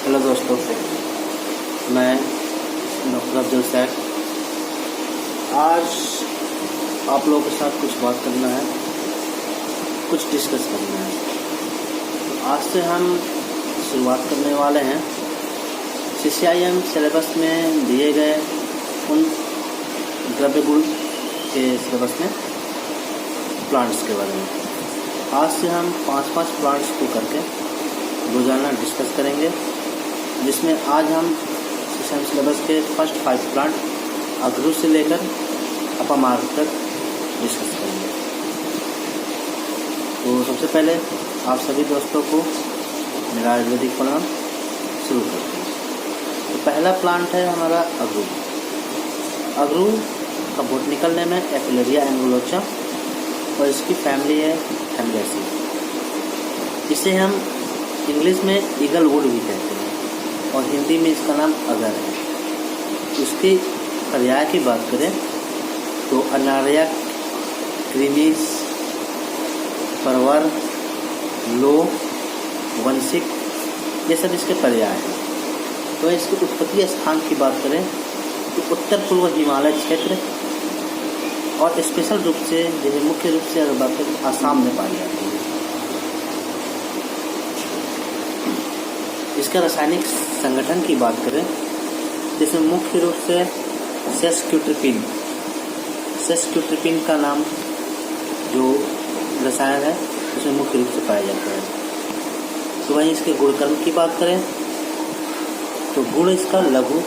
Hello दोस्तों, मैं doctor Afzal Saif. आज आप लोगों के साथ कुछ बात करना है, कुछ डिस्कस करना है। आज से हम शुरुआत करने वाले हैं CCIM सिलेबस में दिए गए उन द्रव्य गुण के सिलेबस में प्लांट्स के बारे में। आज से हम 5-5 प्लांट्स को करके रोजाना डिस्कस करेंगे, जिसमें आज हम CCIM सिलेबस के फर्स्ट 5 प्लांट अगरू से लेकर अपामार्ग तक डिस्कस करेंगे। तो सबसे पहले आप सभी दोस्तों को मेरा आयुर्वेदिक प्रणाम शुरू करते हैं। तो पहला प्लांट है हमारा अगरू। अगरू का बोटनिकल नेम है एपिलेरिया एंगुलोचा और इसकी फैमिली है फैमिलियासी। इसे हम इंग्लिश में ईगल वुड भी कहते हैं और हिंदी में इसका नाम अगर है। उसके पर्याय की बात करें तो अनारिया, क्रीमीज, परवर, लो, वंशिक, ये सब इसके पर्याय हैं। तो इसके उत्पत्ति स्थान की बात करें तो उत्तर पूर्व हिमालय क्षेत्र और स्पेशल रूप से जैसे मुख्य रूप से अगर बात करें आसाम में पाई जाती है। इसका रासायनिक संगठन की बात करें जिसमें मुख्य रूप से सेस्क्यूट्रिपिन का नाम जो रसायन है उसमें मुख्य रूप से पाया जाता है। तो वहीं इसके गुणकर्म की बात करें तो गुण इसका लघु,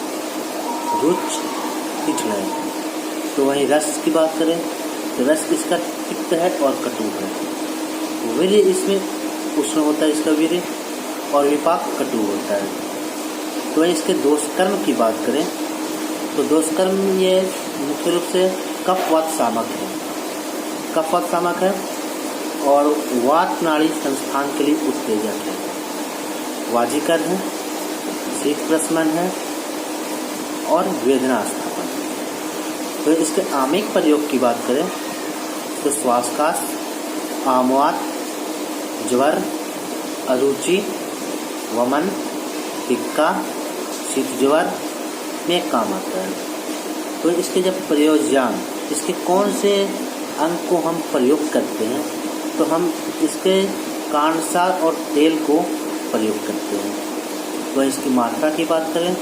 रुच, तीक्ष्ण है। तो वहीं रस की बात करें तो रस इसका तिक्त है और कटु है। वीर्य इसमें उष्ण होता है इसका वीर्य, और विपाक कटु होता है। तो वहीं इसके दोषकर्म की बात करें तो दोषकर्म ये मुख्य रूप से कफवात शामक है। कफवात शामक है और वात नाड़ी संस्थान के लिए उत्तेजक है। वाजीकर है, शीत प्रशमन है और वेदना स्थापन है। तो इसके आमिक प्रयोग की बात करें तो श्वासकाश, आमवात, ज्वर, अरुचि, वमन, टिक्का, शीत ज्वर में काम आता है। तो इसके जब प्रयोज्यांग, इसके कौन से अंग को हम प्रयोग करते हैं तो हम इसके कांडसार और तेल को प्रयोग करते हैं। तो इसकी मात्रा की बात करें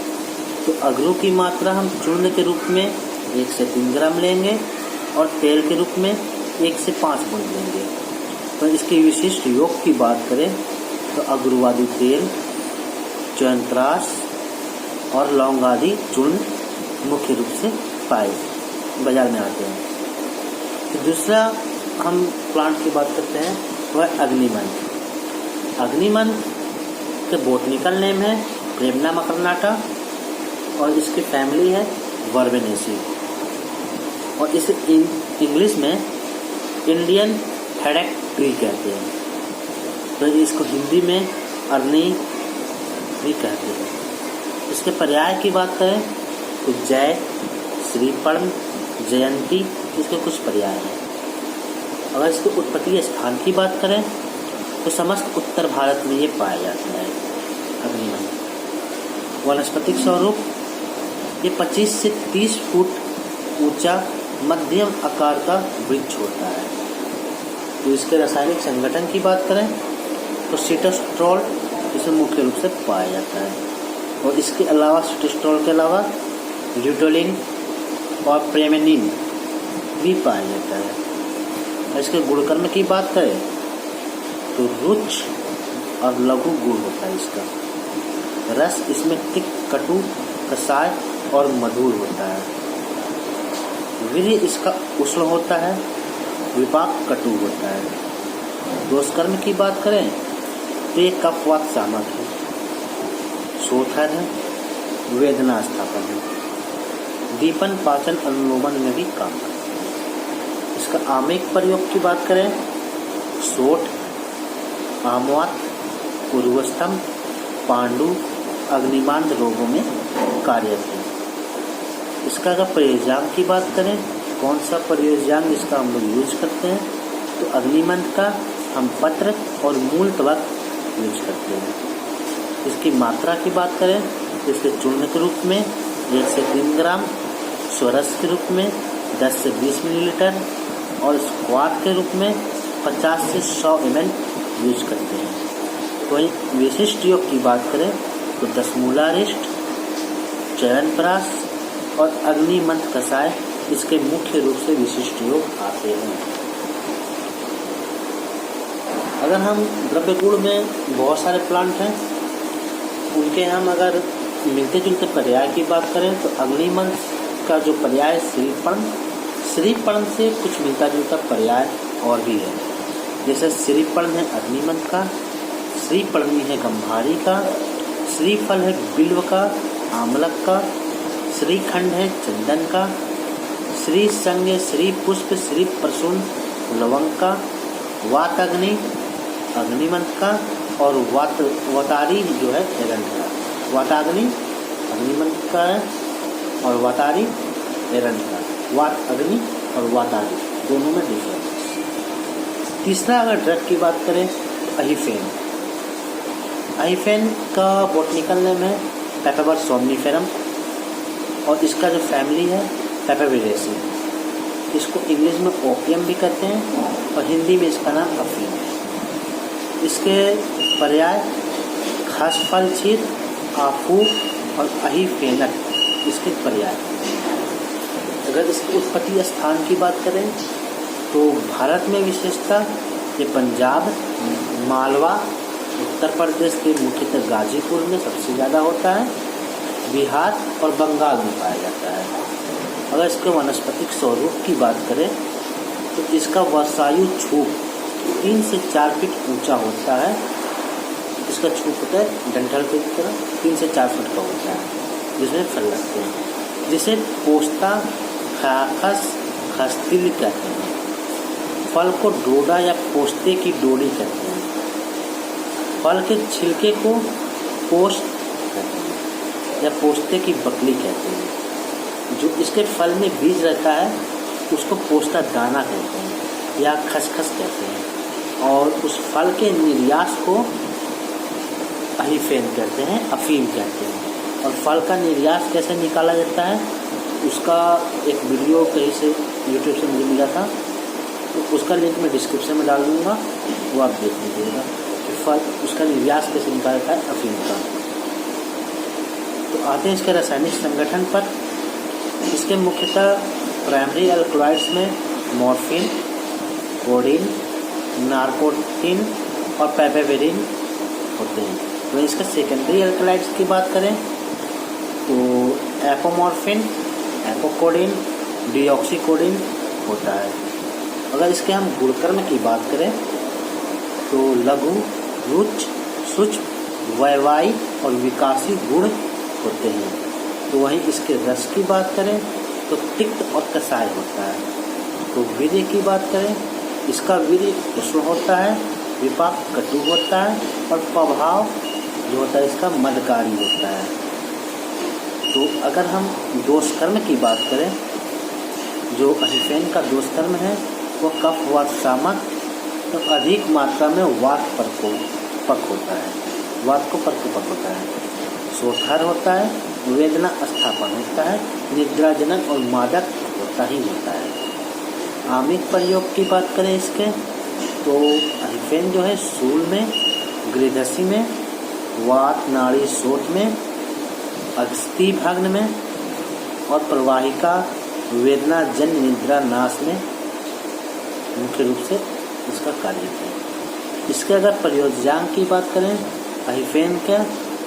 तो अगरू की मात्रा हम चूर्ण के रूप में 1 से 3 ग्राम लेंगे और तेल के रूप में 1 से 5 बूंद लेंगे। तो इसके विशिष्ट योग की बात करें तो अगरुवादी तेल, च्यवनप्राश और लौंग आदि चूर्ण मुख्य रूप से पाए बाजार में आते हैं। तो दूसरा हम प्लांट की बात करते हैं वह है अग्निमंथ। अग्निमंथ के बोटनिकल नेम है प्रेमना मकरनाटा और इसकी फैमिली है वर्बेनेसी और इसे इंग्लिश में इंडियन हेडेक ट्री कहते हैं। तो इसको हिंदी में अरनी भी कहते हैं। इसके पर्याय की बात करें तो जय, श्रीपर्ण, जयंती इसके कुछ पर्याय हैं। अगर इसके उत्पत्ति स्थान की बात करें तो समस्त उत्तर भारत में ये पाया जाता है अग्निमंथ। वनस्पतिक स्वरूप ये 25 से 30 फुट ऊंचा मध्यम आकार का वृक्ष होता है। तो इसके रासायनिक संगठन की बात करें तो सिटोस्ट्रोल इसमें मुख्य रूप से पाया जाता है और इसके अलावा सिटोस्ट्रोल के अलावा ल्यूटोलिन और प्रेमेनिन भी पाया जाता है। और इसके गुणकर्म की बात करें तो रुच और लघु गुण होता है इसका। रस इसमें तिक्त, कटु, कषाय और मधुर होता है। वीर्य इसका उष्ण होता है, विपाक कटु होता है। दोषकर्म की बात करें तो ये कफवात शामक है, शोथर है, वेदना स्थापन है, दीपन, पाचन, अनुलोमन में भी काम करता है। इसका आमिक प्रयोग की बात करें सोठ, आमवात, उर्वस्तम, पांडु, अग्निमांद रोगों में कार्यरत है। इसका अगर प्रयोज्यांग की बात करें कौन सा प्रयोज्यांग इसका हम लोग यूज करते हैं तो अग्निमंथ का हम पत्र और मूल त्वक यूज करते हैं। इसकी मात्रा की बात करें तो इसके चूर्ण के रूप में 1 से 3 ग्राम, स्वरस के रूप में 10 से 20 मिलीलीटर और स्क्वाट के रूप में 50 से 100 ml यूज करते हैं। वहीं विशिष्ट योग की बात करें तो दशमूलारिष्ट, चरणप्राश और अग्निमंत्र कषाय इसके मुख्य रूप से विशिष्ट योग आते हैं। अगर हम द्रव्य गुण में बहुत सारे प्लांट हैं, उनके हम अगर मिलते जुलते पर्याय की बात करें तो अग्निमंत्र का जो पर्याय श्रीपर्ण से कुछ मिलता जुलता पर्याय और भी है। जैसे श्रीपर्ण है अग्निमंत्र का, श्रीपर्णी है गंभारी का, श्रीफल है बिल्व का, आमलक का, श्रीखंड है चंदन का, श्री संग है श्री पुष्प, श्री प्रसून लवंग का, वाताग्नि अग्निमंत्र का और वतारी जो है एरंड का। वाताग्नि अग्निमंत्र का है और वतारी एरंड का। वात अग्नि और वातारी दोनों में डिफरेंस। तीसरा अगर ड्रग की बात करें तो अहिफेन का बॉटनिकल नेम है पेपेबर सोमनिफेरम और इसका जो फैमिली है पेपेवेरेसी। इसको इंग्लिश में ओपियम भी कहते हैं और हिंदी में इसका नाम अफीम है। इसके पर्याय खास फल छीत, आफू और अहिफेनक इसके पर्याय। अगर इसकी उत्पत्ति स्थान की बात करें तो भारत में विशेषतः ये पंजाब, मालवा, उत्तर प्रदेश के मुख्यतः गाजीपुर में सबसे ज़्यादा होता है, बिहार और बंगाल में पाया जाता है। अगर इसके वनस्पतिक स्वरूप की बात करें तो इसका वर्षायु छूप 3 से 4 फीट ऊंचा होता है। इसका छूप होता है डंठल की तरह 3 से 4 फीट का होता है, जिसमें फल लगते हैं, जिसे पोस्ता खस्तिल कहते हैं। फल को डोडा या पोस्ते की डोडी कहते हैं। फल के छिलके को पोस्ट कहते हैं या पोस्ते की बकली कहते हैं। जो इसके फल में बीज रहता है उसको पोस्ता दाना कहते हैं या खसखस कहते हैं और उस फल के निर्यास को अहिफेन कहते हैं, अफीम कहते हैं। और फल का निर्यास कैसे निकाला जाता है उसका एक वीडियो कहीं से यूट्यूब से मुझे मिला था, तो उसका लिंक मैं डिस्क्रिप्शन में डाल दूँगा, वो आप देख लीजिएगा कि फल उसका निर्यास कैसे निकाला जाता है अफीम का। तो आते हैं इसके रासायनिक संगठन पर। इसके मुख्यतः प्राइमरी अल्कलॉइड्स में मॉर्फिन, कोडीन, नार्कोटिन और पैपेवेरिन होते हैं। तो इसका सेकेंडरी अल्कलॉइड्स की बात करें तो एपोमॉर्फिन, एपोकोडीन, डीऑक्सीकोडीन होता है। अगर इसके हम गुणकर्म की बात करें तो लघु, रुच, सूक्ष्म, वैवाई और विकासी गुण होते हैं। तो वहीं इसके रस की बात करें तो तिक्त और कसाय होता है। तो वीर्य की बात करें, इसका वीर्य उष्ण होता है, विपाक कटु होता है और प्रभाव जो होता है इसका मदकारी होता है। तो अगर हम दोषकर्म की बात करें, जो अहिफेन का दोषकर्म है वो कफ वात शामक तो अधिक मात्रा में वात परकोपक होता है, वात को परकोपक होता है। सोथर होता है, वेदना स्थापन होता है, निद्राजनक और मादक होता ही होता है। आमिक प्रयोग की बात करें इसके तो अहिफेन जो है सूल में, गृहस्थी में, वात नाड़ी शोथ में, अस्थि भग्न में और प्रवाहिका वेदना जन्य निद्रा नाश में मुख्य रूप से इसका कार्य है। इसके अगर प्रयोज्यांग की बात करें अहिफेन का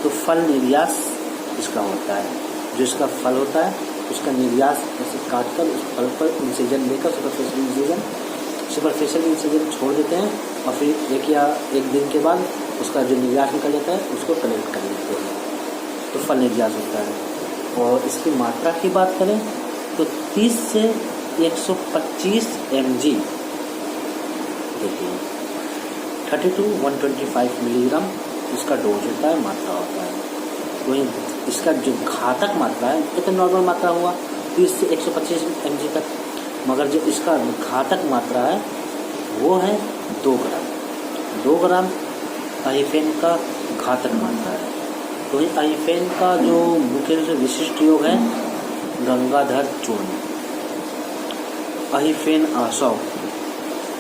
तो फल निर्यास इसका होता है। जो इसका फल होता है उसका निर्यास ऐसे काटकर उस फल पर इंसिजन लेकर सुपरफिशियल इंसिजन छोड़ देते हैं और फिर एक दिन के बाद उसका जो निर्यास निकल जाता है उसको कलेक्ट कर लेते हैं, तो फल निर्यास होता है। और इसकी मात्रा की बात करें तो 30 से 125 mg देती है। 30 to 125 मिलीग्राम इसका डोज होता है, मात्रा होता है। वहीं इसका जो घातक मात्रा है ये तो नॉर्मल मात्रा हुआ 30 से 125 mg तक, मगर जो इसका घातक मात्रा है वो है 2 ग्राम। 2 ग्राम अहिफेन का घातक मात्रा है। तो अहिफेन का जो मुख्य रूप से विशिष्ट योग है गंगाधर चूर्ण, अहिफेन आसव,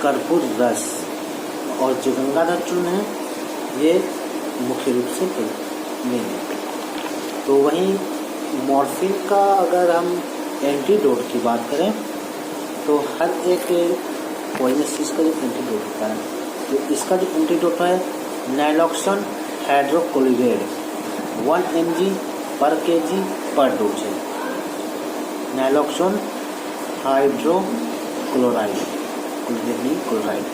कर्पूर रस, और जो गंगाधर चूर्ण है ये मुख्य रूप से मेन है। तो वहीं मॉर्फिन का अगर हम एंटीडोट की बात करें तो हर एक पॉइजनस चीज़ का जो एंटीडोट होता है, तो इसका जो एंटीडोट है नैलोक्सोन हाइड्रोक्लोराइड 1 mg पर kg पर डोज है। नैलोक्सोन हाइड्रोक्लोराइड क्लोराइड,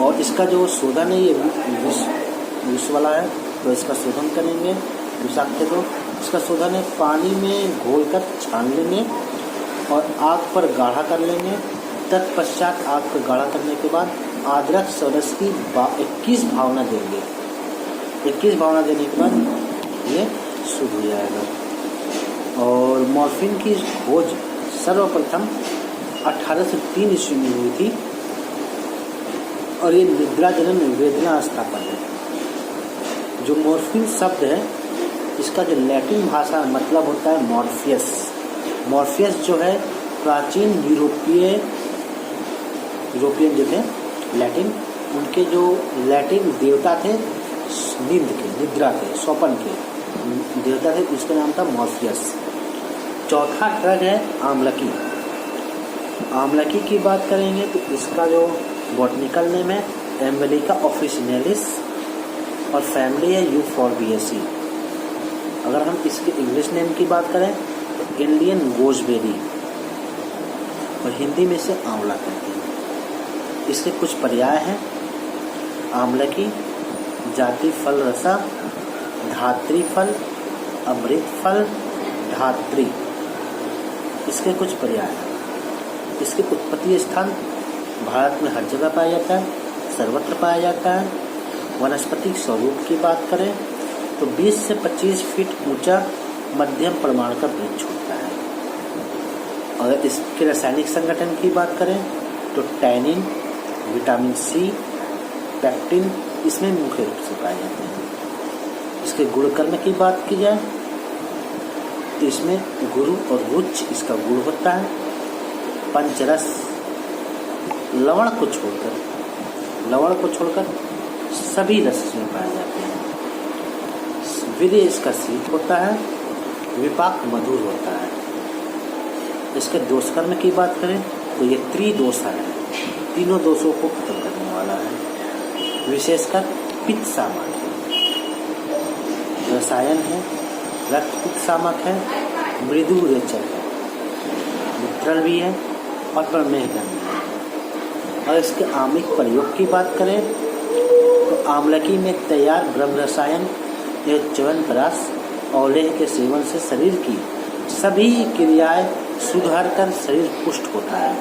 और इसका जो शोधन है ये विष वाला है, तो इसका शोधन करेंगे विषाक्त। तो इसका शोधन है पानी में घोलकर छान लेंगे और आग पर गाढ़ा कर लेंगे। तत्पश्चात आग पर गाढ़ा करने के बाद अदरक सरस की 21 भावना देंगे। 21 भावना देने के बाद ये शुद्ध हो जाएगा। और मॉर्फिन की खोज सर्वप्रथम 1803 ईस्वी में हुई थी और ये निद्रा जनन वेदना स्थापन है। जो मॉर्फिन शब्द है इसका जो लैटिन भाषा मतलब होता है मॉर्फियस। मॉर्फियस जो है प्राचीन यूरोपियन जो थे लैटिन, उनके जो लैटिन देवता थे नींद के, निद्रा के, स्वप्न के देवता थे, इसका नाम था मॉर्फियस। चौथा ड्रग है आमलकी। आमलकी की बात करेंगे तो इसका जो बॉटनिकल नेम है एम्बेलिका ऑफिसिनेलिस और फैमिली है यूफोर्बिएसी। अगर हम इसके इंग्लिश नेम की बात करें तो इंडियन गोजबेरी, और हिंदी में से आंवला कहते हैं। इसके कुछ पर्याय हैं आमलकी, जाति फल रसा, धात्री फल, अमृत फल, धात्री। इसके कुछ पर्याय हैं। इसके उत्पत्ति स्थान भारत में हर जगह पाया जाता है, सर्वत्र पाया जाता है। वनस्पतिक स्वरूप की बात करें तो 20 से 25 फीट ऊंचा मध्यम परिमाण का वृक्ष होता है। अगर इसके रासायनिक संगठन की बात करें तो टैनिन, विटामिन सी, पेक्टिन इसमें मुख्य रूप से पाए जाते हैं। इसके गुणकर्म की बात की जाए तो इसमें गुरु और रुच इसका गुण होता है। पंचरस, लवण को छोड़कर सभी रस में पाए जाते हैं। वीर्य इसका शीत होता है, विपाक मधुर होता है। इसके दोषकर्म की बात करें तो ये त्रिदोषा है, तीनों दोषों को खत्म करने वाला है। विशेषकर पित्त सामक है, रसायन है, रक्त पित्त सामक है, मृदु रेचक है, मित्रल भी है और प्रमेहगन भी है। और इसके आमिक प्रयोग की बात करें तो आमलकी में तैयार ब्रह्म रसायन एवं च्यवनप्राश औलेह के सेवन से शरीर की सभी क्रियाएं सुधार कर शरीर पुष्ट होता है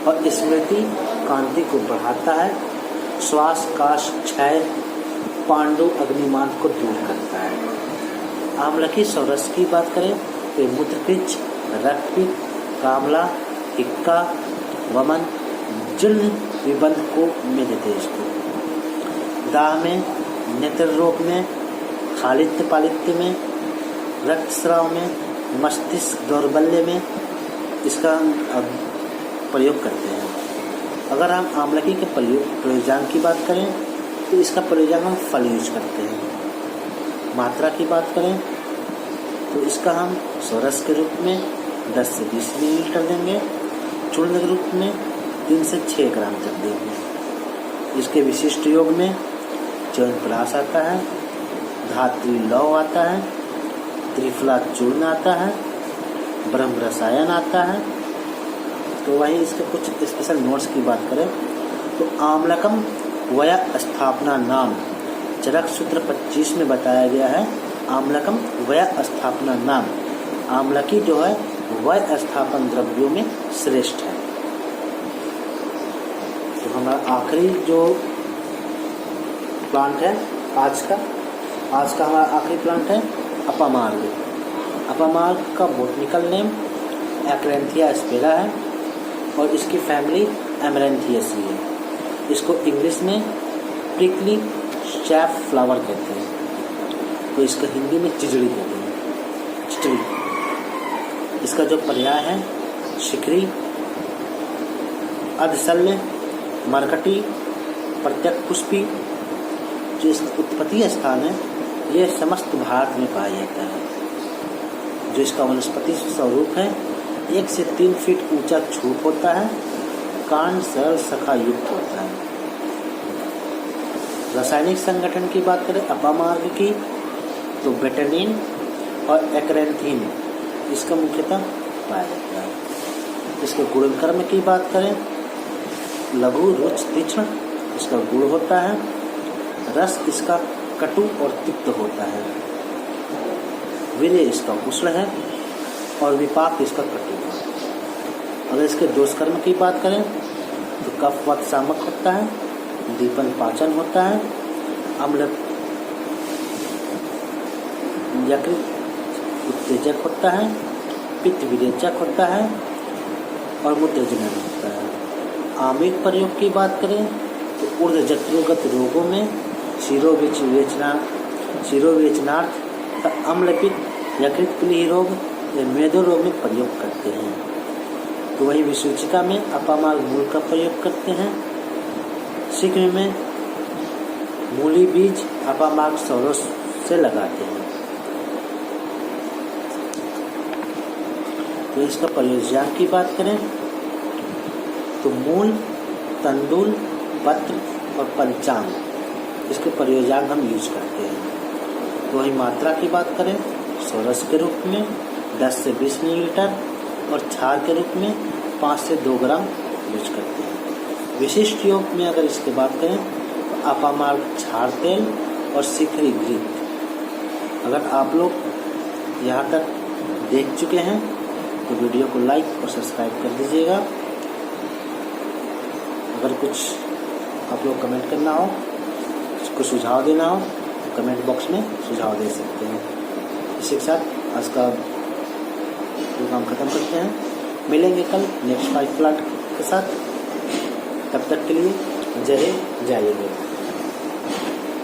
और स्मृति कांति को बढ़ाता है। श्वास काश क्षय पांडु अग्निमान को दूर करता है। आमलकी सौरस की बात करें तो मूत्रपित्त, रक्तपित्त, कामला, हिक्का, वमन, जीर्ण विबंध को में देते इसको। दाह में, नेत्र रोग में, खालित्य पालित्य में, रक्तस्राव में, मस्तिष्क दौर्बल्य में इसका प्रयोग करते हैं। अगर हम आमलकी के प्रयोजन की बात करें तो इसका प्रयोजन हम फल यूज करते हैं। मात्रा की बात करें तो इसका हम सौरस के रूप में 10 से 20 मिलीलीटर देंगे, चूर्ण के रूप में 3 से 6 ग्राम तक देंगे। इसके विशिष्ट योग में च्यवनप्राश आता है, धात्री लौह आता है, त्रिफला चूर्ण आता है, ब्रह्म रसायन आता है। तो वहीं इसके कुछ स्पेशल नोट्स की बात करें तो आमलकम वया स्थापना नाम चरक सूत्र 25 में बताया गया है। आमलकम वया स्थापना नाम, आमलकी जो है वय स्थापन द्रव्यों में श्रेष्ठ है। तो हमारा आखिरी जो प्लांट है आज का हमारा आखिरी प्लांट है अपामार्ग। अपामार्ग का बोटनिकल नेम एक्रेंथिया स्पेरा है और इसकी फैमिली एमरेंथियसी है। इसको इंग्लिश में प्रिकली सैफ फ्लावर कहते हैं। तो इसका हिंदी में चिजड़ी कहते हैं, चिचड़ी। इसका जो पर्याय है शिखरी, अधशल्य, मरकटी, प्रत्यक पुष्पी। जो इसका उत्पत्ति स्थान है यह समस्त भारत में पाया जाता है। जो इसका वनस्पति स्वरूप है 1 से 3 फीट ऊंचा छूट होता है, कांड सरल शाखा युक्त होता है। रासायनिक संगठन की बात करें अपामार्ग की, तो बेटानिन और एक्रेंथीन इसका मुख्यतः पाया जाता है। इसके गुणकर्म की बात करें लघु, रुच, तीक्ष्ण इसका गुण होता है। रस इसका कटु और तिक्त होता है। वीर्य इसका उष्ण है और विपाक इसका कटु है। अगर इसके दोषकर्म की बात करें तो कफ वत शामक होता है, दीपन पाचन होता है, अम्ल यकृत उत्तेजक होता है, पित्त विरेचक होता है और मूत्रजनन होता है। आमिक प्रयोग की बात करें तो ऊर्ध्वजत्रोगत रोगों में शिरोवेचनार्थ, अम्लपित्त, यकृत प्लीह रोग या मेदो रोग में प्रयोग करते हैं। तो वही विसूचिका में अपामार्ग मूल का प्रयोग करते हैं। शीघ्र में मूली बीज अपामार्ग सौरों से लगाते हैं। तो इसका प्रयोजन की बात करें तो मूल, तंडुल, पत्र और पंचांग इसके प्रयोजन हम यूज करते हैं। तो वही मात्रा की बात करें सोरस के रूप में 10 से 20 मिलीलीटर और क्षार के रूप में 5 से 2 ग्राम यूज करते हैं। विशिष्ट योग में अगर इसकी बात करें तो अपामार्ग क्षार तेल और शिखरी घृत। अगर आप लोग यहाँ तक देख चुके हैं तो वीडियो को लाइक और सब्सक्राइब कर दीजिएगा। अगर कुछ आप लोग कमेंट करना हो, कुछ सुझाव देना हो तो कमेंट बॉक्स में सुझाव दे सकते हैं। इसी के साथ आज का प्रोग्राम ख़त्म करते हैं। मिलेंगे कल नेक्स्ट 5 प्लाट के साथ। तब तक के लिए जय हिंद, जय हिंद।